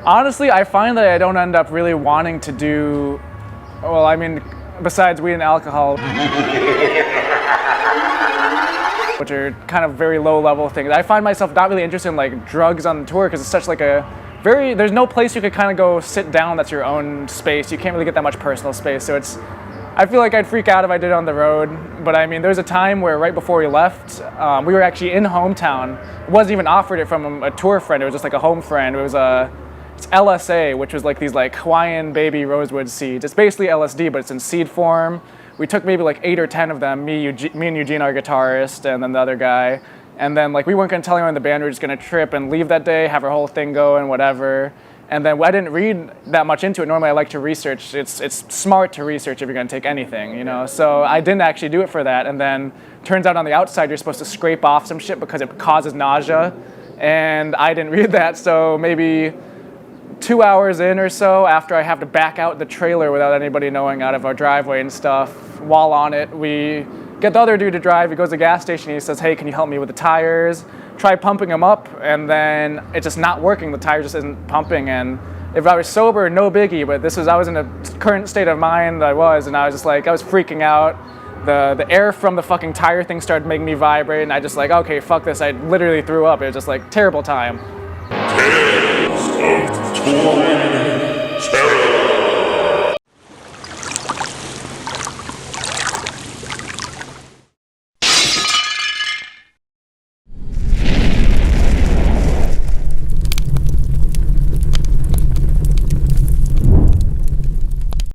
Honestly, I find that I don't end up really wanting to do, well, I mean, besides weed and alcohol, which are kind of very low-level things. I find myself not really interested in like drugs on the tour because it's such like a there's no place you could kind of go sit down that's your own space. You can't really get that much personal space, so I feel like I'd freak out if I did it on the road. But I mean, there was a time where right before we left, we were actually in hometown. It wasn't even offered it from a tour friend, it was just like a home friend. It was it's L.S.A, which was like these like Hawaiian baby rosewood seeds. It's basically LSD, but it's in seed form. We took maybe like 8 or 10 of them, me and Eugene, our guitarist, and then the other guy. And then like we weren't gonna tell anyone in the band, we were just gonna trip and leave that day, have our whole thing going, whatever. And then I didn't read that much into it. Normally I like to research. It's smart to research if you're gonna take anything, you know? So I didn't actually do it for that. And then turns out on the outside, you're supposed to scrape off some shit because it causes nausea. And I didn't read that, so maybe 2 hours in or so, after I have to back out the trailer without anybody knowing out of our driveway and stuff, while on it, we get the other dude to drive. He goes to the gas station, he says, hey, can you help me with the tires? Try pumping them up, and then it's just not working. The tire just isn't pumping, and if I was sober, no biggie, but I was in a current state of mind I was, and I was just like, I was freaking out. The air from the fucking tire thing started making me vibrate, and I just like, okay, fuck this. I literally threw up. It was just like, terrible time. Tales of Tour